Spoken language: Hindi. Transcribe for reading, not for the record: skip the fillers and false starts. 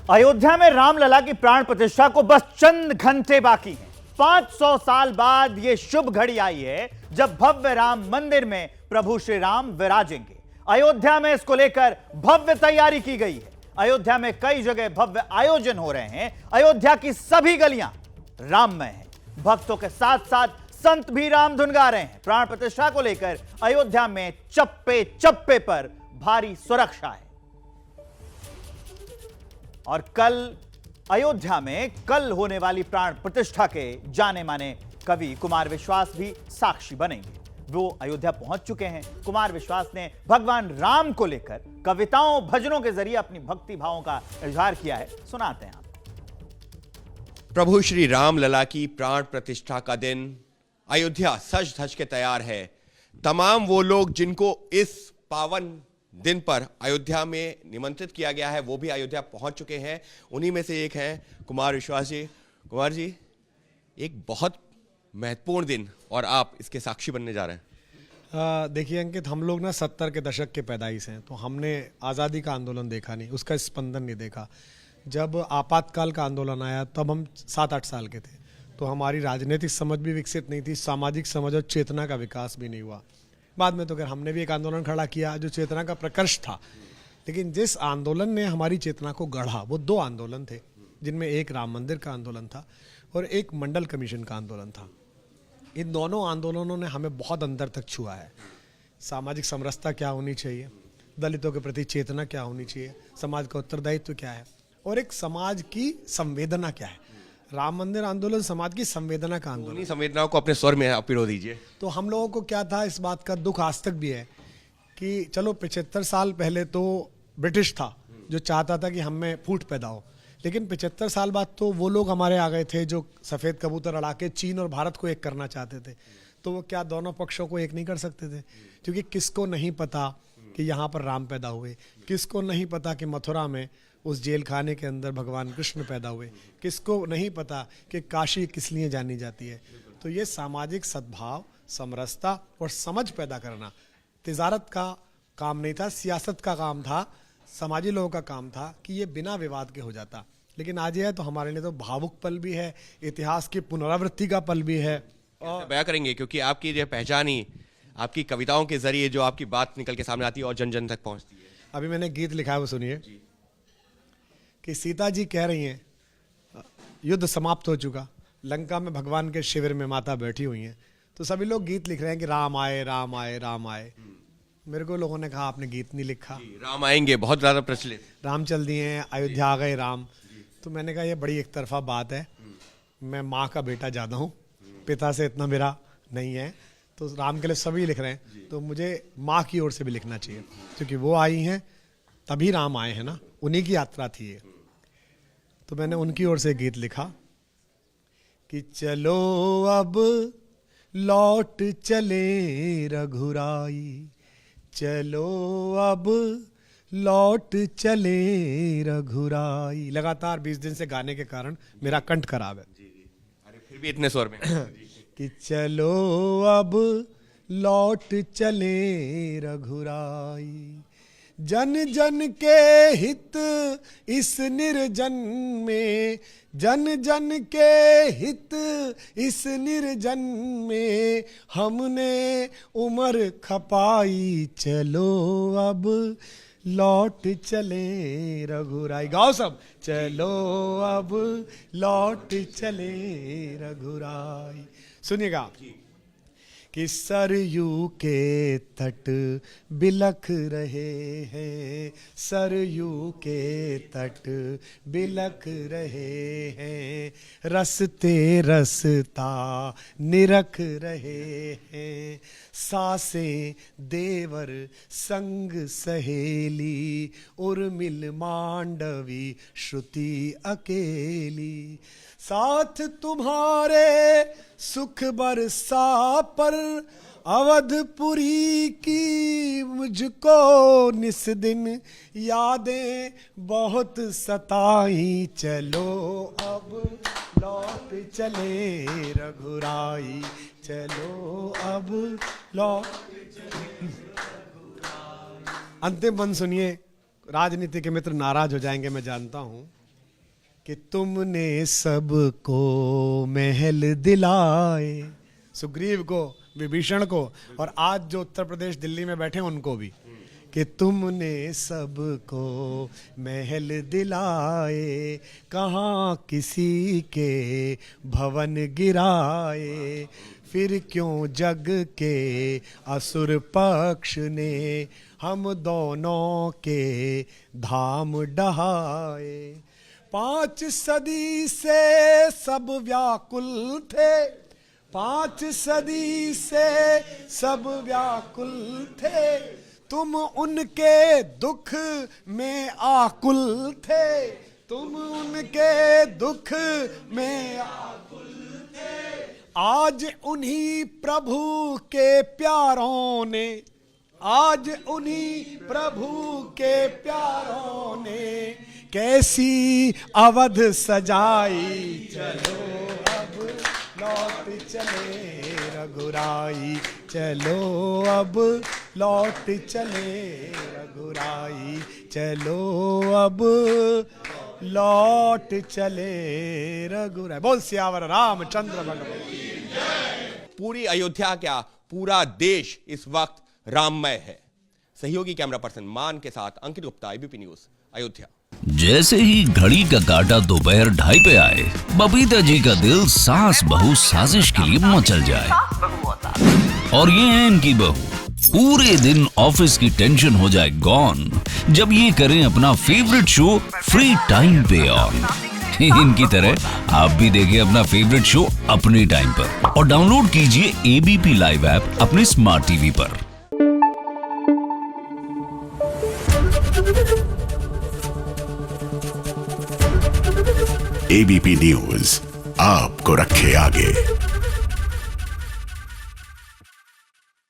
अयोध्या में रामलला की प्राण प्रतिष्ठा को बस चंद घंटे बाकी हैं। 500 साल बाद यह शुभ घड़ी आई है जब भव्य राम मंदिर में प्रभु श्री राम विराजेंगे। अयोध्या में इसको लेकर भव्य तैयारी की गई है। अयोध्या में कई जगह भव्य आयोजन हो रहे हैं। अयोध्या की सभी गलियां राममय हैं। भक्तों के साथ साथ संत भी राम धुन गा रहे हैं। प्राण प्रतिष्ठा को लेकर अयोध्या में चप्पे चप्पे पर भारी सुरक्षा है। और कल अयोध्या में कल होने वाली प्राण प्रतिष्ठा के जाने माने कवि कुमार विश्वास भी साक्षी बनेंगे। वो अयोध्या पहुंच चुके हैं। कुमार विश्वास ने भगवान राम को लेकर कविताओं भजनों के जरिए अपनी भक्ति भावों का इजहार किया है। सुनाते हैं आप। प्रभु श्री राम लला की प्राण प्रतिष्ठा का दिन अयोध्या सज धज के तैयार है। तमाम वो लोग जिनको इस पावन दिन पर अयोध्या में निमंत्रित किया गया है वो भी अयोध्या पहुंच चुके हैं। उन्हीं में से एक हैं कुमार विश्वास जी। कुमार जी, एक बहुत महत्वपूर्ण दिन और आप इसके साक्षी बनने जा रहे हैं। देखिए अंकित, हम लोग ना 70 के दशक के पैदाइश हैं, तो हमने आज़ादी का आंदोलन देखा नहीं, उसका स्पंदन नहीं देखा। जब आपातकाल का आंदोलन आया तब हम 7-8 साल के थे, तो हमारी राजनीतिक समझ भी विकसित नहीं थी, सामाजिक समझ और चेतना का विकास भी नहीं हुआ। बाद में तो खैर हमने भी एक आंदोलन खड़ा किया जो चेतना का प्रकर्ष था, लेकिन जिस आंदोलन ने हमारी चेतना को गढ़ा वो 2 आंदोलन थे, जिनमें एक राम मंदिर का आंदोलन था और एक मंडल कमीशन का आंदोलन था। इन दोनों आंदोलनों ने हमें बहुत अंदर तक छुआ है। सामाजिक समरसता क्या होनी चाहिए, दलितों के प्रति चेतना क्या होनी चाहिए, समाज का उत्तरदायित्व क्या है और एक समाज की संवेदना क्या है। राम मंदिर आंदोलन समाज की संवेदना का आंदोलन। उन्हीं संवेदनाओं को अपने स्वर में आप पिरो दीजिए। तो हम लोगों को क्या था, इस बात का दुख आज तक भी है कि चलो 75 साल पहले तो ब्रिटिश था जो चाहता था कि हम में फूट पैदा हो, लेकिन 75 साल बाद तो वो लोग हमारे आ गए थे जो सफ़ेद कबूतर अड़ा के चीन और भारत को एक करना चाहते थे। तो वो क्या दोनों पक्षों को एक नहीं कर सकते थे? क्योंकि किसको नहीं पता कि यहाँ पर राम पैदा हुए, किसको नहीं पता कि मथुरा में उस जेल खाने के अंदर भगवान कृष्ण पैदा हुए, किसको नहीं पता कि काशी किस लिए जानी जाती है। तो ये सामाजिक सद्भाव, समरसता और समझ पैदा करना तिजारत का काम नहीं था, सियासत का काम था, समाजी लोगों का काम था कि ये बिना विवाद के हो जाता। लेकिन आज ये है तो हमारे लिए तो भावुक पल भी है, इतिहास की पुनरावृत्ति का पल भी है। और बयां करेंगे क्योंकि आपकी जो पहचान ही आपकी कविताओं के जरिए जो आपकी बात निकल के सामने आती है और जन जन तक पहुंचती है। अभी मैंने गीत लिखा है, वो सुनिए कि सीता जी कह रही हैं युद्ध समाप्त हो चुका, लंका में भगवान के शिविर में माता बैठी हुई हैं। तो सभी लोग गीत लिख रहे हैं कि राम आए राम आए राम आए। मेरे को लोगों ने कहा आपने गीत नहीं लिखा। राम आएंगे बहुत ज़्यादा प्रचलित, राम चल दिए हैं, अयोध्या आ गए राम। तो मैंने कहा ये बड़ी एक तरफा बात है, मैं माँ का बेटा ज़्यादा हूँ, पिता से इतना मेरा नहीं है। तो राम के लिए सभी लिख रहे हैं तो मुझे माँ की ओर से भी लिखना चाहिए, क्योंकि वो आई हैं तभी राम आए हैं ना, उन्हीं की यात्रा थी ये। तो मैंने उनकी ओर से गीत लिखा कि चलो अब लौट चले रघुराई, चलो अब लौट चले रघुराई। लगातार 20 दिन से गाने के कारण मेरा कंठ खराब है। अरे फिर भी इतने स्वर में कि चलो अब लौट चले रघुराई, जन जन के हित इस निर्जन में, जन जन के हित इस निर्जन में हमने उम्र खपाई, चलो अब लौट चले रघुराई। गाओ सब, चलो अब लौट चले रघुराई। सुनिएगा कि सरयू के तट बिलख रहे हैं, सरयू के तट बिलख रहे हैं, रसते रसता निरख रहे हैं, सासें देवर संग सहेली, उर्मिल मांडवी श्रुति अकेली, साथ तुम्हारे सुख बरसा पर अवधपुरी की मुझको निस दिन यादें बहुत सताई, चलो अब लौट चले रघुराई, चलो अब लौट। अंतिम बंद सुनिए, राजनीति के मित्र नाराज हो जाएंगे मैं जानता हूं। कि तुमने सबको महल दिलाए, सुग्रीव को, विभीषण को, और आज जो उत्तर प्रदेश दिल्ली में बैठे हैं उनको भी, कि तुमने सबको महल दिलाए, कहाँ किसी के भवन गिराए, फिर क्यों जग के असुर पक्ष ने हम दोनों के धाम डहाए। 5 सदी से सब व्याकुल थे, 5 सदी से सब व्याकुल थे, तुम उनके दुख में आकुल थे, तुम उनके दुख में आकुल थे। आज उन्हीं प्रभु के प्यारों ने, आज उन्हीं प्रभु के प्यारों ने कैसी अवध सजाई, चलो अब लौट चले रघुराई, चलो अब लौट चले रघुराई, चलो अब लौट चले रघुराई। बोल सियावर रामचंद्र भगवान। पूरी अयोध्या क्या, पूरा देश इस वक्त राममय है। सहयोगी कैमरा पर्सन मान के साथ अंकित गुप्ता, एबीपी न्यूज, अयोध्या। जैसे ही घड़ी का काटा दोपहर 2:30 पे आए, बबीता जी का दिल सास बहू साजिश के लिए मचल जाए। और ये है इनकी बहू, पूरे दिन ऑफिस की टेंशन हो जाए गॉन जब ये करें अपना फेवरेट शो फ्री टाइम पे ऑन। इनकी तरह आप भी देखिए अपना फेवरेट शो अपने टाइम पर और डाउनलोड कीजिए एबीपी लाइव ऐप अपने स्मार्ट टीवी पर। एबीपी न्यूज आपको रखे आगे।